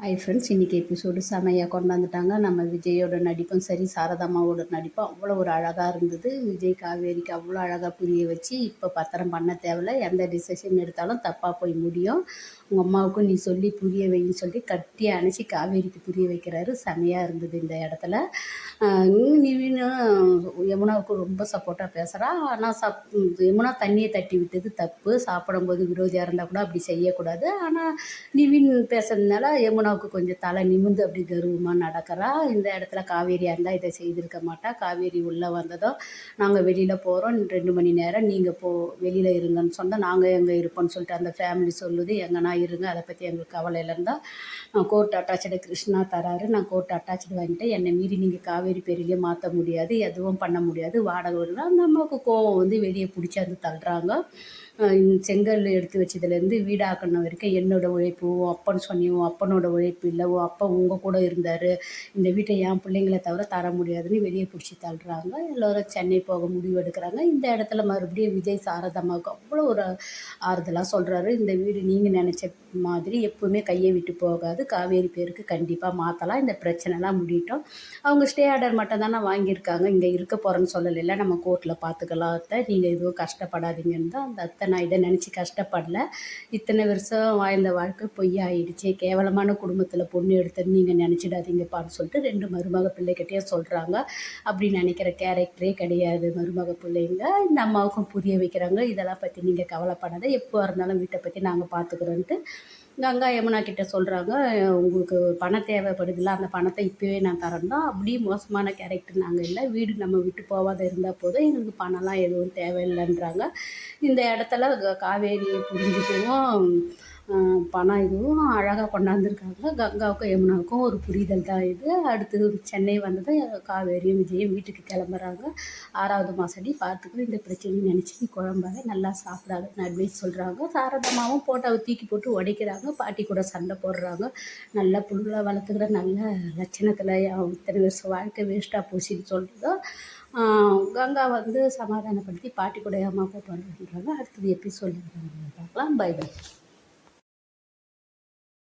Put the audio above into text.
Hi friends, இன்றைக்கி episode செமையாக கொண்டாந்துட்டாங்க. நம்ம விஜயோட நடிப்பும் சரி, சாரதாம்மாவோட நடிப்பும் அவ்வளோ ஒரு அழகாக இருந்தது. விஜய் காவேரிக்கு அவ்வளோ அழகாக புரிய வச்சு, இப்போ பத்திரம் பண்ண தேவையில்ல, எந்த டிசிஷன் எடுத்தாலும் தப்பாக போய் முடியும், உங்கள் அம்மாவுக்கும் நீ சொல்லி புரிய வைன்னு சொல்லி கட்டி அணைச்சி காவேரிக்கு புரிய வைக்கிறாரு. செமையாக இருந்தது இந்த இடத்துல. நிவினும் யமுனாவுக்கும் ரொம்ப சப்போர்ட்டாக பேசுகிறா. ஆனால் யமுனா தண்ணியை தட்டி விட்டது தப்பு. சாப்பிடும்போது விரோதியாக இருந்தால் கூட அப்படி செய்யக்கூடாது. ஆனால் நிவின் பேசுறதுனால யமுனாவுக்கு கொஞ்சம் தலை நிமிந்து அப்படி கர்வமாக நடக்கிறா. இந்த இடத்துல காவேரியாக இருந்தால் இதை செய்திருக்க மாட்டா. காவேரி உள்ளே வந்ததும் நாங்கள் வெளியில் போகிறோம், 2 மணி நேரம் நீங்கள் வெளியில் இருங்கன்னு சொன்னால் நாங்கள் எங்கே இருப்போம்னு சொல்லிட்டு அந்த ஃபேமிலி சொல்லுது. எங்கன்னா இருங்க, அதை பற்றி எங்களுக்கு கவலை இல்லைன்னு தான் கோர்ட் அட்டாச்சு கிருஷ்ணா தராரு. நான் கோர்ட் அட்டாச்சு வாங்கிட்டேன், என்னை மீறி நீங்கள் காவேரி பேரிலே மாற்ற முடியாது, எதுவும் பண்ண முடியாது, வாடகை விடலாம். அந்த அம்மாவுக்கு கோவம் வந்து வெளியே பிடிச்சி வந்து தள்ளுறாங்க. செங்கல் எடுத்து வச்சதுலேருந்து வீடாக்கணும் வரைக்கும் என்னோடய உழைப்பு, உன் அப்பன்னு சொன்னி உன் அப்பனோட உழைப்பு இல்லை, உன் அப்பா உங்கள் கூட இருந்தார், இந்த வீட்டை என் பிள்ளைங்களை தவிர தர முடியாதுன்னு வெளியே பிடிச்சி தள்ளுறாங்க. எல்லோரும் சென்னை போக முடிவு எடுக்கிறாங்க. இந்த இடத்துல மறுபடியும் விஜய் சாரதாம்மாவுக்கு அவ்வளோ ஒரு ஆறுதலாக சொல்கிறாரு. இந்த வீடு நீங்கள் நினச்ச மாதிரி எப்போவுமே கையை விட்டு போகாது, காவேரி பேருக்கு கண்டிப்பாக மாற்றலாம், இந்த பிரச்சனைலாம் முடியட்டும். அவங்க ஸ்டே ஆர்டர் மட்டும் தானே வாங்கியிருக்காங்க, இங்கே இருக்க போகிறேன்னு சொல்லலைல்ல, நம்ம கோர்ட்டில் பார்த்துக்கலாம் அத்தை, நீங்கள் எதுவும் கஷ்டப்படாதீங்கன்னு தான் அந்த அத்தை. நான் இதை நினச்சி கஷ்டப்படல, இத்தனை வருஷம் வாழ்ந்த வாழ்க்கை பொய்யாயிடுச்சு, கேவலமான குடும்பத்தில் பொண்ணு எடுத்தேன்னு நீங்கள் நினச்சிடாதீங்கப்பான்னு சொல்லிட்டு 2 மருமக பிள்ளைகிட்டே சொல்கிறாங்க. அப்படி நினைக்கிற கேரக்டரே கிடையாது மருமக பிள்ளைங்க. இந்த அம்மாவுக்கும் புரிய வைக்கிறாங்க, இதெல்லாம் பற்றி நீங்கள் கவலைப்படாத, எப்போ இருந்தாலும் வீட்டை பற்றி நாங்கள் பார்த்துக்குறோன்ட்டு கங்கா யமுனா கிட்டே சொல்கிறாங்க. உங்களுக்கு பணம் தேவைப்படுதில்ல, அந்த பணத்தை இப்போவே நான் தரேன் தான். அப்படி மோசமான கேரக்டர் நாங்கள் இல்லை, வீடு நம்ம விட்டு போகாத இருந்தால் போதும், எங்களுக்கு பணம்லாம் எதுவும் தேவையில்லைன்றாங்க. இந்த இடத்துல காவேரியை புரிஞ்சுக்கவும் பணம் இதுவும் அழகாக கொண்டாந்துருக்காங்க. கங்காவுக்கும் யமுனாவுக்கும் ஒரு புரிதல் தான் இது. அடுத்தது சென்னை வந்ததும் காவேரியும் விஜயும் வீட்டுக்கு கிளம்புறாங்க. 6வது மாதடி பார்த்துக்கணும், இந்த பிரச்சனையை நினச்சி நீ குழம்பாக நல்லா சாப்பிடாதுன்னு அட்வைஸ் சொல்கிறாங்க. சாரதாம்மாவும் போட்டாவை தூக்கி போட்டு உடைக்கிறாங்க. பாட்டி கூட சண்டை போடுறாங்க. நல்ல புள்ள வளர்த்துக்கிற நல்ல லட்சணத்தில் இத்தனை வருஷம் வாழ்க்கை வேஸ்ட்டாக போச்சுன்னு சொல்லிட்டு கங்கா வந்து சமாதானப்படுத்தி பாட்டி கூட அம்மா போட்டு வந்துடுறாங்க. அடுத்தது எப்படி சொல்லிடுறாங்க பார்க்கலாம். Bye by.